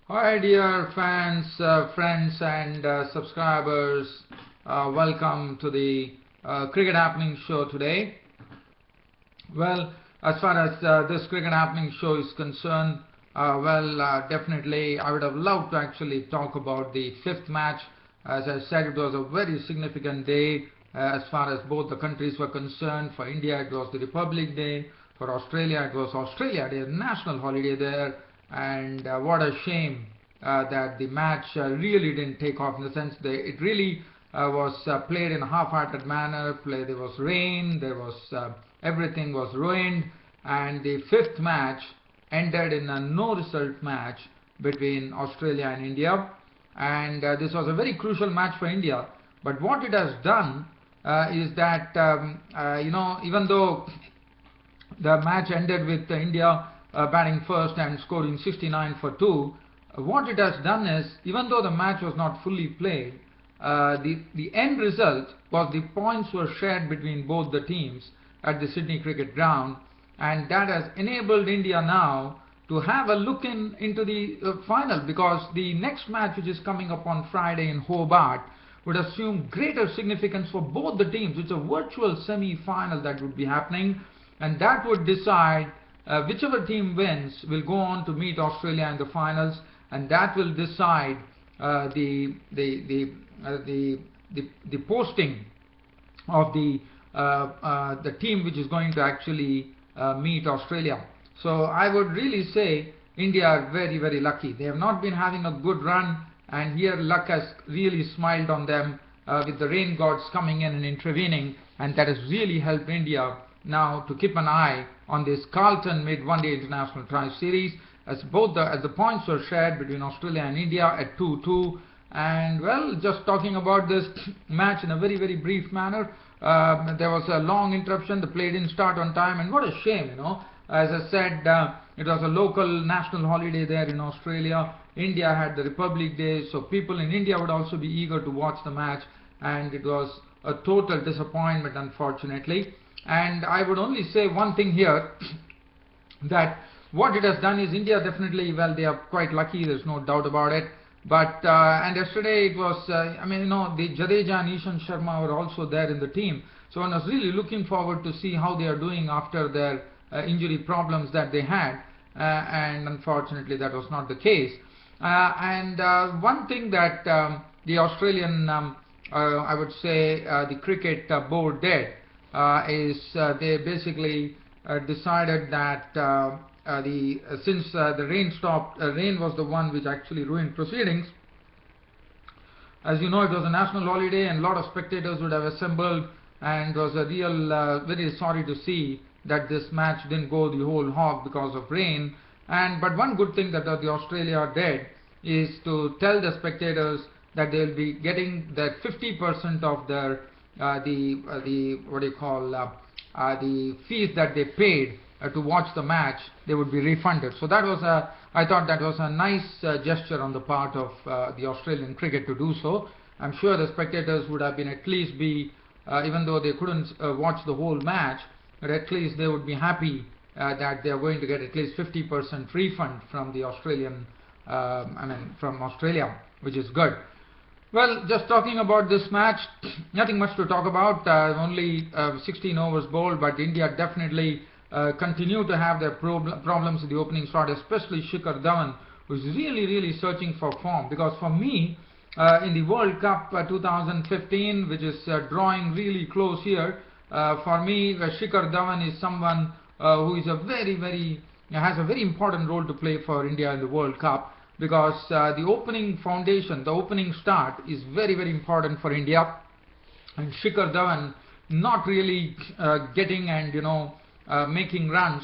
Hi dear fans, friends and subscribers. Welcome to the Cricket Happening show today. Well, as far as this Cricket Happening show is concerned, definitely I would have loved to actually talk about the fifth match. As I said, it was a very significant day as far as both the countries were concerned. For India, it was the Republic Day. For Australia, it was Australia Day, a national holiday there. And what a shame that the match really didn't take off, in the sense that it really was played in a half-hearted manner. There was rain, there was everything was ruined, and the fifth match ended in a no-result match between Australia and India. And this was a very crucial match for India. But what it has done is that even though the match ended with India batting first and scoring 69 for 2. What it has done is, even though the match was not fully played, the end result was the points were shared between both the teams at the Sydney Cricket Ground, and that has enabled India now to have a look into the final, because the next match, which is coming up on Friday in Hobart, would assume greater significance for both the teams. It's a virtual semi-final that would be happening, and that would decide whichever team wins will go on to meet Australia in the finals, and that will decide the posting of the team which is going to actually meet Australia. So I would really say India are very, very lucky. They have not been having a good run, and here luck has really smiled on them with the rain gods coming in and intervening, and that has really helped India now to keep an eye on this Carlton mid-one-day international tri-series, as the points were shared between Australia and India at 2-2. And well, just talking about this match in a very, very brief manner, there was a long interruption. The play didn't start on time, and what a shame, As I said, it was a local national holiday there in Australia. India had the Republic Day, so people in India would also be eager to watch the match, and it was a total disappointment, unfortunately. And I would only say one thing here, that what it has done is India definitely, well, they are quite lucky, there's no doubt about it. But and yesterday it was, the Jadeja and Ishan Sharma were also there in the team. So I was really looking forward to see how they are doing after their injury problems that they had. And unfortunately that was not the case. One thing that the Australian, I would say, the cricket board did is they basically decided that since the rain stopped, rain was the one which actually ruined proceedings. As you know, it was a national holiday and a lot of spectators would have assembled, and it was a real very sorry to see that this match didn't go the whole hog because of rain. But one good thing that the Australia did is to tell the spectators that they'll be getting that 50% of their the fees that they paid to watch the match, they would be refunded. So that was I thought that was a nice gesture on the part of the Australian cricket to do so. I'm sure the spectators would have been at least even though they couldn't watch the whole match, but at least they would be happy that they are going to get at least 50% refund from the Australian, from Australia, which is good. Well, just talking about this match, nothing much to talk about. Only 16 overs bowled, but India definitely continue to have their problems in the opening start, especially Shikhar Dhawan, who's really, really searching for form. Because for me, in the World Cup 2015, which is drawing really close here, for me, Shikhar Dhawan is someone who is has a very important role to play for India in the World Cup, because the opening foundation, the opening start is very, very important for India. And Shikhar Dhawan not really getting and making runs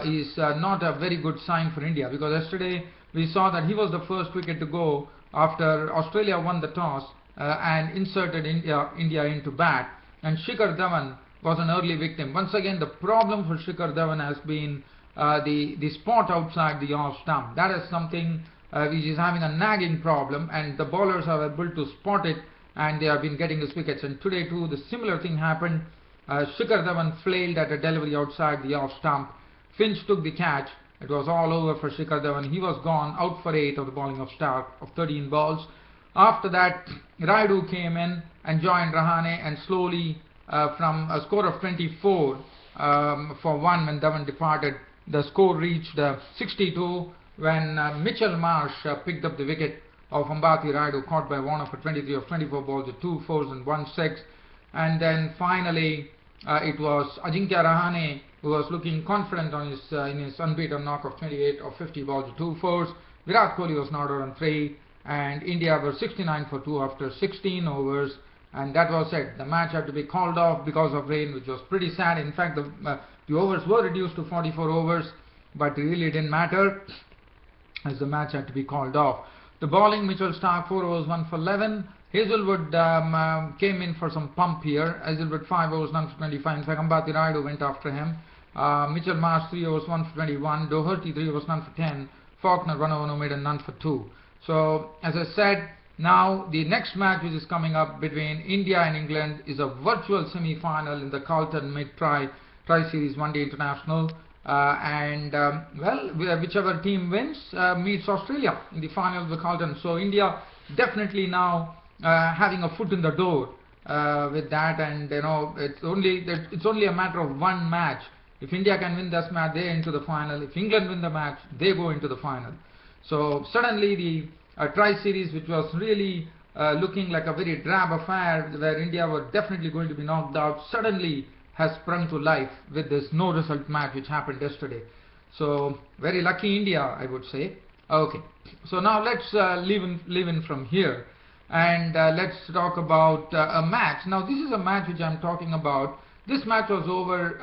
is not a very good sign for India, because yesterday we saw that he was the first wicket to go after Australia won the toss and inserted India into bat, and Shikhar Dhawan was an early victim. Once again, the problem for Shikhar Dhawan has been the spot outside the off stump. That is something which is having a nagging problem, and the bowlers are able to spot it, and they have been getting his wickets. And today too, the similar thing happened. Shikhar Dhawan flailed at a delivery outside the off stump. Finch took the catch, it was all over for Shikhar Dhawan. He was gone, out for 8 of the bowling of Stark of 13 balls. After that, Rayudu came in and joined Rahane, and slowly from a score of 24 for 1 when Dhawan departed, the score reached 62 when Mitchell Marsh picked up the wicket of Ambati Rayudu, caught by Warner for 23 of 24 balls with 2 fours and 1 6. And then finally it was Ajinkya Rahane who was looking confident on his in his unbeaten knock of 28 of 50 balls with 2 fours. Virat Kohli was not out on 3, and India were 69 for 2 after 16 overs, and that was it. The match had to be called off because of rain, which was pretty sad. In fact, the overs were reduced to 44 overs, but it really didn't matter as the match had to be called off. The bowling, Mitchell Stark 4 overs 1 for 11. Hazelwood came in for some pump here. Hazelwood 5 overs none for 25. In fact, Ambati Rayudu went after him. Mitchell Marsh 3 overs 1 for 21. Doherty 3 overs none for 10. Faulkner 1 over no made and none for 2. So as I said, now the next match which is coming up between India and England is a virtual semi-final in the Carlton Mid-Tri Series One Day International. Well, whichever team wins meets Australia in the final of the Carlton. So India definitely now having a foot in the door with that, and it's only a matter of one match. If India can win this match, they're into the final. If England win the match, they go into the final. So suddenly the Tri-Series, which was really looking like a very drab affair where India were definitely going to be knocked out, suddenly has sprung to life with this no result match which happened yesterday. So very lucky India, I would say. Okay, so now let's leave in from here, and let's talk about a match. Now this is a match which I'm talking about. This match was over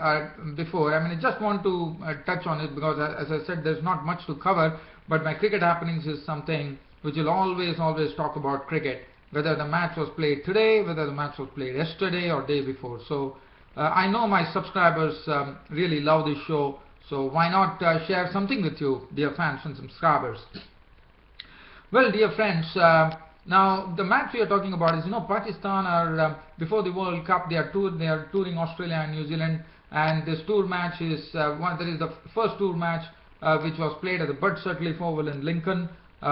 before. I just want to touch on it because, as I said, there's not much to cover, but my cricket happenings is something which will always talk about cricket, whether the match was played today, whether the match was played yesterday or day before. So I know my subscribers really love this show, so why not share something with you, dear fans and subscribers. Well, dear friends, now the match we are talking about is, Pakistan are before the World Cup, they are touring Australia and New Zealand, and this tour match is there is the first tour match which was played at the Bud Sutcliffe Oval in Lincoln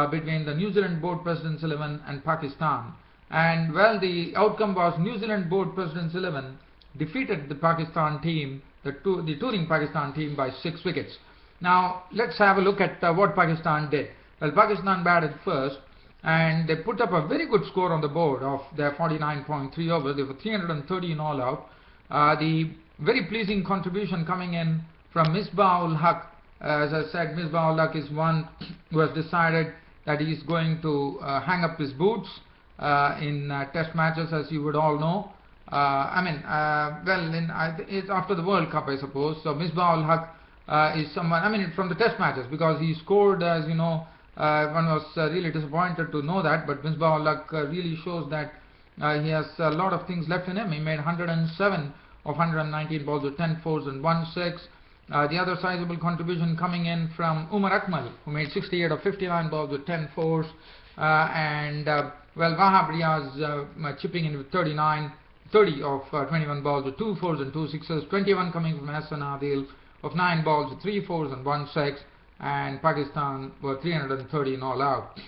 between the New Zealand Board President's 11 and Pakistan. And well, the outcome was New Zealand Board President's 11 defeated the Pakistan team, the touring Pakistan team, by 6 wickets. Now let's have a look at what Pakistan did. Well, Pakistan batted first, and they put up a very good score on the board of their 49.3 overs. They were 330 in all out. The very pleasing contribution coming in from Misbah-ul Haq. As I said, Misbah-ul Haq is one who has decided that he is going to hang up his boots in test matches, as you would all know. It's after the World Cup, I suppose. So Misbah-ul Haq is someone, from the test matches, because he scored, as you know, one was really disappointed to know that, but Misbah-ul Haq really shows that he has a lot of things left in him. He made 107 of 119 balls with 10 fours and 1 6. The other sizable contribution coming in from Umar Akmal, who made 68 of 59 balls with 10 fours, Wahab Riaz chipping in with 30 of 21 balls with 2 fours and 2 sixes, 21 coming from Hassan Adil of 9 balls with 3 fours and 1 6, and Pakistan were 330 in all out.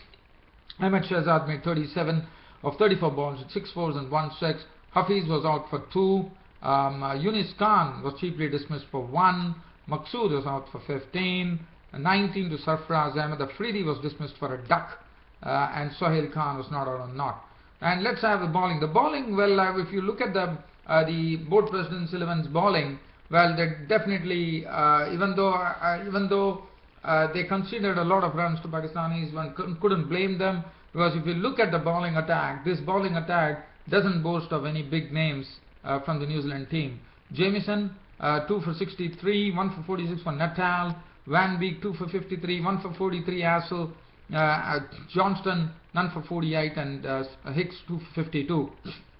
Ahmed Shahzad made 37 of 34 balls with 6 fours and 1 6. Hafiz was out for 2. Yunis Khan was cheaply dismissed for 1. Maqsood was out for 15. 19 to Sarfraz Ahmed Afridi was dismissed for a duck, and Sohail Khan was not out on not. And let's have the bowling. The bowling, well, if you look at the Board President's 11's bowling, well, they definitely, even though they conceded a lot of runs to Pakistanis, one couldn't blame them, because if you look at the bowling attack, this bowling attack doesn't boast of any big names from the New Zealand team. Jamieson 2 for 63, 1 for 46 for Natal. Van Beek 2 for 53, 1 for 43 Hassel. Johnston none for 48, and Hicks 2 for 52.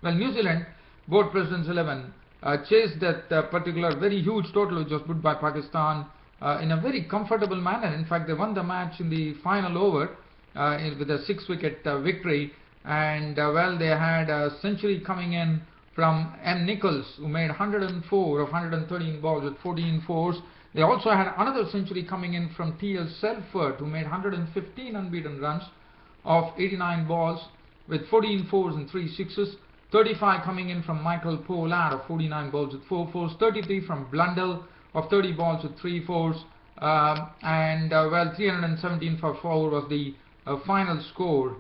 Well, New Zealand Board President's 11 chased that particular very huge total which was put by Pakistan in a very comfortable manner. In fact, they won the match in the final over with a 6-wicket victory, and they had a century coming in from M. Nichols, who made 104 of 113 balls with 14 fours. They also had another century coming in from T.L. Selford, who made 115 unbeaten runs of 89 balls with 14 fours and 3 sixes. 35 coming in from Michael Pollard of 49 balls with 4 fours. 33 from Blundell of 30 balls with 3 fours. Well, 317 for 4 was the final score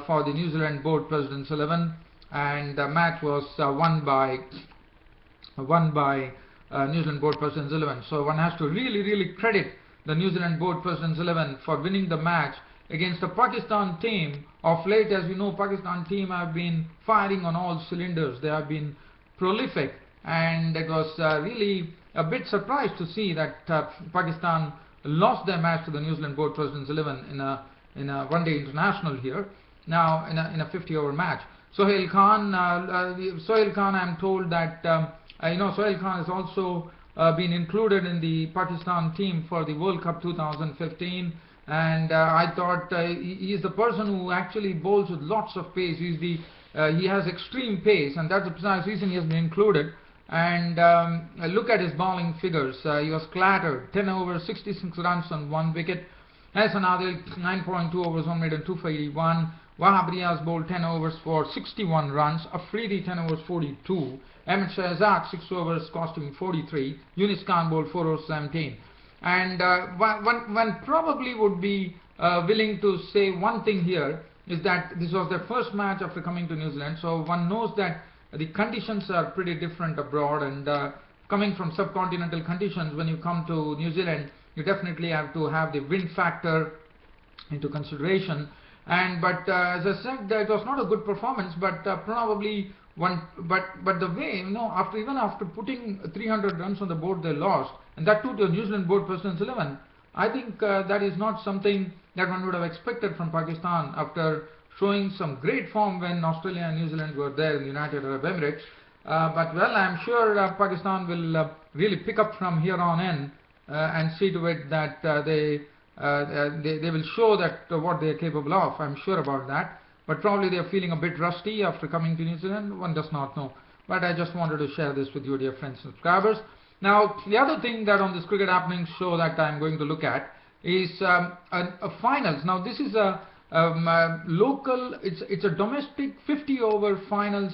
for the New Zealand Board President's 11, and the match was won by New Zealand Board President's 11. So one has to really credit the New Zealand Board President's 11 for winning the match against the Pakistan team. Of late, as you know, Pakistan team have been firing on all cylinders. They have been prolific, and it was really a bit surprised to see that Pakistan lost their match to the New Zealand Board President's 11 in a one-day international here. Now in a 50-over match. Sohail Khan, I'm told that Sohail Khan has also been included in the Pakistan team for the World Cup 2015. And I thought he is the person who actually bowls with lots of pace. He has extreme pace, and that's the precise reason he has been included. And look at his bowling figures. He was clattered, 10 overs, 66 runs on 1 wicket. Hasan Adil, 9.2 overs, 1 made and 2 for 81. Wahab Riaz bowled 10 overs for 61 runs. Afridi 10 overs, 42. Ahmed Shahzad 6 overs, costing 43. Yunis Khan bowled 4 overs, 17. And one probably would be willing to say one thing here is that this was their first match after coming to New Zealand, so one knows that the conditions are pretty different abroad, and coming from subcontinental conditions, when you come to New Zealand, you definitely have to have the wind factor into consideration. But as I said, it was not a good performance, but probably but the way, after putting 300 runs on the board, they lost, and that too to the New Zealand Board President's 11. I think that is not something that one would have expected from Pakistan after showing some great form when Australia and New Zealand were there in the United Arab Emirates. But well, I'm sure Pakistan will really pick up from here on in and see to it that they will show that what they are capable of. I'm sure about that. But probably they are feeling a bit rusty after coming to New Zealand. One does not know. But I just wanted to share this with you, dear friends and subscribers. Now, the other thing that on this Cricket Happenings show that I'm going to look at is a finals. Now, this is a local, it's a domestic 50-over finals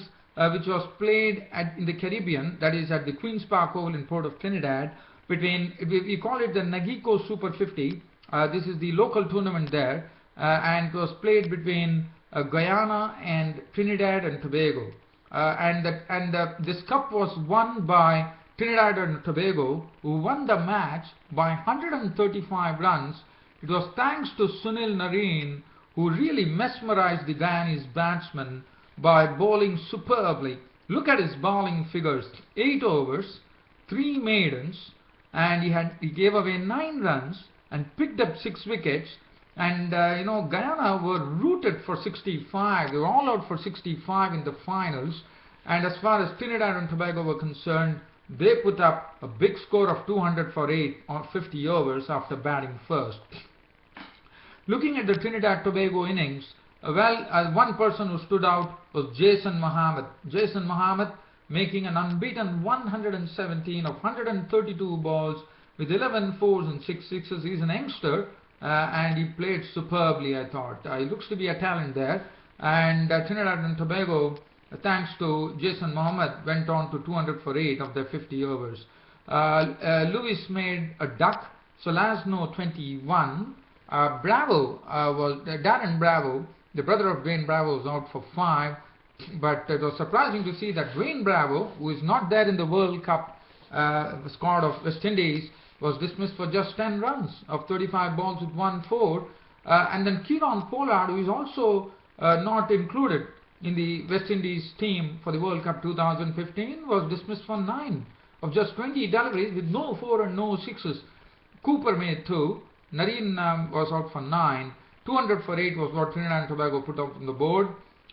which was played in the Caribbean, that is at the Queen's Park Oval in Port of Trinidad, between, we call it the Nagico Super 50. This is the local tournament there, and it was played between Guyana and Trinidad and Tobago. This cup was won by Trinidad and Tobago, who won the match by 135 runs. It was thanks to Sunil Narine, who really mesmerized the Guyanese batsmen by bowling superbly. Look at his bowling figures: 8 overs, 3 maidens, and he gave away 9 runs and picked up 6 wickets. And Guyana were rooted for 65. They were all out for 65 in the finals. And as far as Trinidad and Tobago were concerned, they put up a big score of 200 for 8 on 50 overs after batting first. Looking at the Trinidad-Tobago innings, one person who stood out was Jason Mohammed. Jason Mohammed making an unbeaten 117 of 132 balls with 11 fours and 6 sixes. He's an youngster, and he played superbly, I thought. He looks to be a talent there. And Trinidad and Tobago, thanks to Jason Mohammed, went on to 200 for 8 of their 50 overs. Lewis made a duck, Solasno 21. Darren Bravo, the brother of Dwayne Bravo, was out for 5. But it was surprising to see that Dwayne Bravo, who is not there in the World Cup squad of West Indies, was dismissed for just 10 runs of 35 balls with 1 4. And then Kieron Pollard, who is also not included in the West Indies team for the World Cup 2015, was dismissed for 9 of just 20 deliveries with no 4 and no 6s. Cooper made 2. Narine was out for 9. 200 for 8 was what Trinidad and Tobago put out on the board.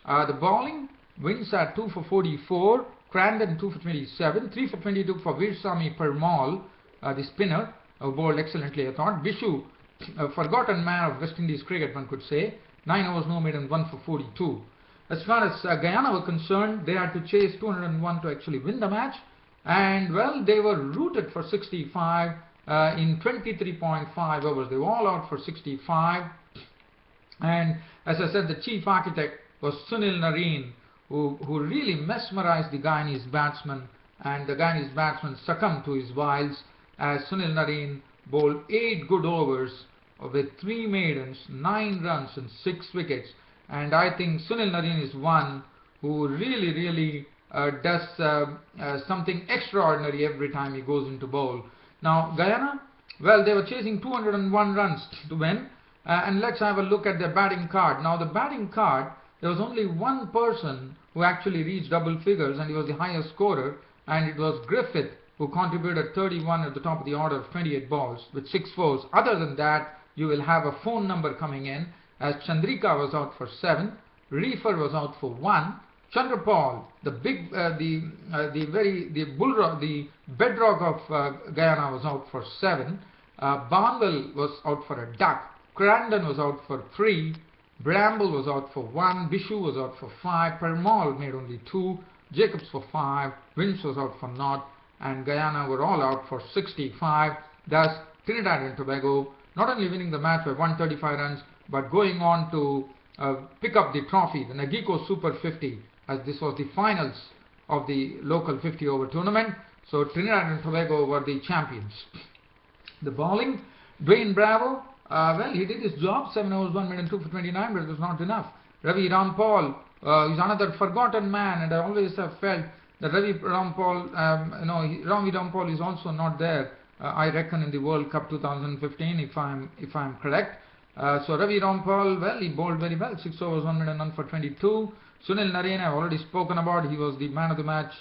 The bowling, Winsat 2 for 44, Crandon 2 for 27, 3 for 22 for Veersamy Permaul, the spinner, bowled excellently, I thought. Vishu, a forgotten man of West Indies cricket, one could say. 9 overs no made and 1 for 42. As far as Guyana were concerned, they had to chase 201 to actually win the match. And well, they were rooted for 65. in 23.5 overs. They were all out for 65. And as I said, the chief architect was Sunil Narine, who really mesmerized the Guyanese batsmen, and the Guyanese batsmen succumbed to his wiles as Sunil Narine bowled 8 good overs with 3 maidens, 9 runs and 6 wickets. And I think Sunil Narine is one who really does something extraordinary every time he goes into bowl. Now Guyana, well, they were chasing 201 runs to win, and let's have a look at their batting card. Now the batting card, there was only one person who actually reached double figures, and he was the highest scorer, and it was Griffith, who contributed 31 at the top of the order of 28 balls with 6 fours. Other than that, you will have a phone number coming in, as Chandrika was out for 7, Reefer was out for 1, Chandrapal, the bedrock of Guyana, was out for 7, Barnwell was out for a duck, Crandon was out for 3, Bramble was out for 1, Bishu was out for 5, Parmal made only 2, Jacobs for 5, Vince was out for 0, and Guyana were all out for 65. Thus, Trinidad and Tobago not only winning the match by 135 runs, but going on to pick up the trophy, the Nagico Super 50, as this was the finals of the local 50-over tournament. So Trinidad and Tobago were the champions. The bowling, Dwayne Bravo, well, he did his job, 7 overs, 1 minute, 2 for 29, but it was not enough. Ravi Rampal is another forgotten man, and I always have felt that Ravi Rampal, Ravi Rampal is also not there, I reckon, in the World Cup 2015, if I'm correct. So Ravi Rampal, well, he bowled very well, 6 overs, 1 minute, none for 22. Sunil Narine, I've already spoken about. He was the man of the match.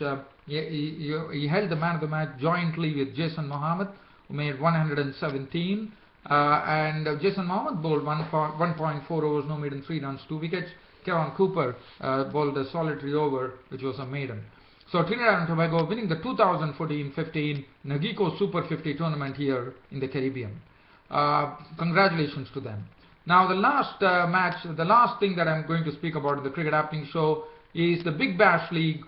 He held the man of the match jointly with Jason Mohammed, who made 117. And Jason Mohammed bowled 1.4 overs, no maiden, 3 runs, 2 wickets. Kevin Cooper bowled a solitary over, which was a maiden. So Trinidad and Tobago winning the 2014-15 Nagico Super 50 tournament here in the Caribbean. Congratulations to them. Now the last the last thing that I'm going to speak about in the Cricket Happening Show is the Big Bash League,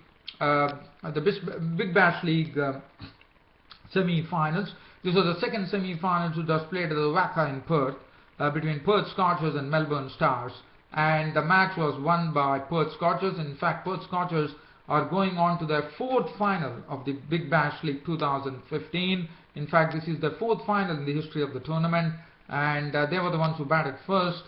semi-finals. This was the second semi-finals which was played at the WACA in Perth between Perth Scorchers and Melbourne Stars, and the match was won by Perth Scorchers. In fact, Perth Scorchers are going on to their 4th final of the Big Bash League 2015. In fact, this is the 4th final in the history of the tournament, and they were the ones who batted first.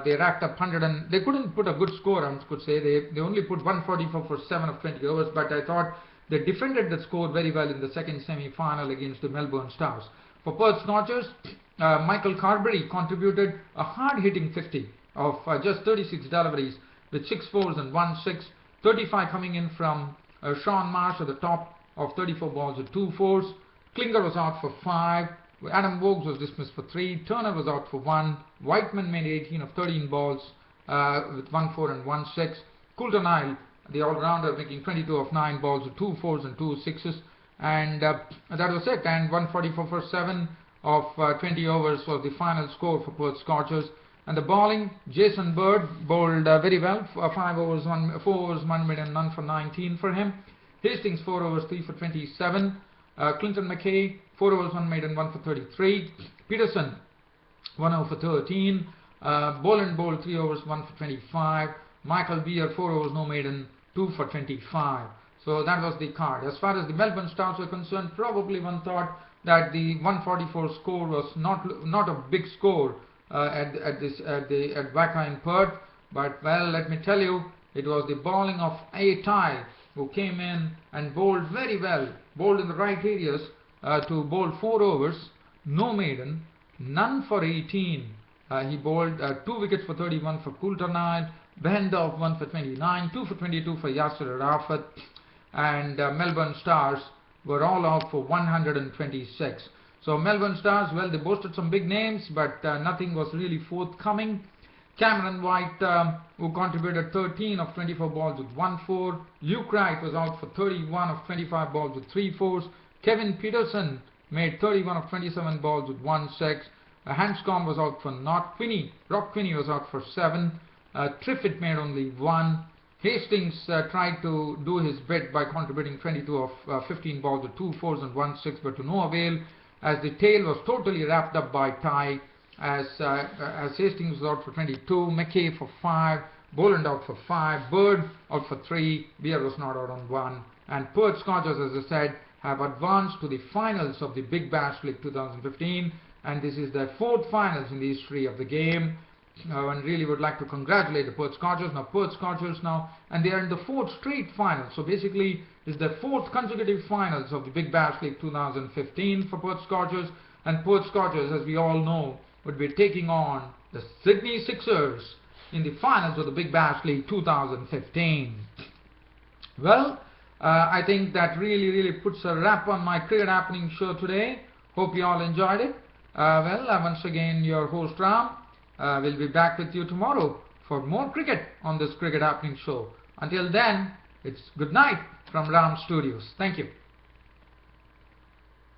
They racked up 100 and they couldn't put a good score, I could say. They only put 144 for 7 of 20 overs, but I thought they defended the score very well in the second semi-final against the Melbourne Stars. For Perth Scorchers, Michael Carberry contributed a hard-hitting 50 of just 36 deliveries with 6 fours and 1 6, 35 coming in from Sean Marsh at the top of 34 balls with 2 fours. Klinger was out for 5. Adam Vokes was dismissed for 3. Turner was out for 1. Whiteman made 18 of 13 balls with 1 4 and 1 6. Coulter Nile, the all-rounder, making 22 of 9 balls with 2 fours and 2 sixes. And that was it. And 144 for 7 of 20 overs was the final score for Perth Scorchers. And the bowling, Jason Bird bowled very well, 4 overs, 1 minute and none for 19 for him. Hastings 4 overs, 3 for 27. Clinton McKay 4 overs, 1 maiden, 1 for 33. Peterson 1 over for 13. Boland bowled 3 overs, 1 for 25. Michael Beer 4 overs, no maiden, 2 for 25. So that was the card. As far as the Melbourne Stars were concerned, probably one thought that the 144 score was not a big score at WACA in Perth, but well, let me tell you, it was the bowling of Atai who came in and bowled very well, bowled in the right areas to bowl 4 overs, no maiden, none for 18. He bowled 2 wickets for 31 for Coulter Nile, Behendorf 1 for 29, 2 for 22 for Yasser Arafat, and Melbourne Stars were all out for 126. So Melbourne Stars, well, they boasted some big names, but nothing was really forthcoming. Cameron White, who contributed 13 of 24 balls with 1 4. Luke Wright was out for 31 of 25 balls with 3 fours. Kevin Peterson made 31 of 27 balls with 1 6. Hanscom was out for 0. Rob Quinney was out for 7. Triffitt made only 1. Hastings tried to do his bit by contributing 22 of 15 balls with 2 4s and 1 6, but to no avail. as the tail was totally wrapped up by tie, as Hastings was out for 22, McKay for 5, Boland out for 5, Bird out for 3, Beer was not out on 1, and Perth Scorchers, as I said, have advanced to the finals of the Big Bash League 2015, and this is their 4th finals in the history of the game. And really would like to congratulate the Perth Scorchers. Now Perth Scorchers and they are in the 4th straight final. So basically it's the 4th consecutive finals of the Big Bash League 2015 for Perth Scorchers. And Perth Scorchers, as we all know, would be taking on the Sydney Sixers in the finals of the Big Bash League 2015. Well, I think that really puts a wrap on my Cricket Happening show today. Hope you all enjoyed it. Once again, your host Ram. We'll be back with you tomorrow for more cricket on this Cricket Happening show. Until then, it's good night from Ram Studios. Thank you.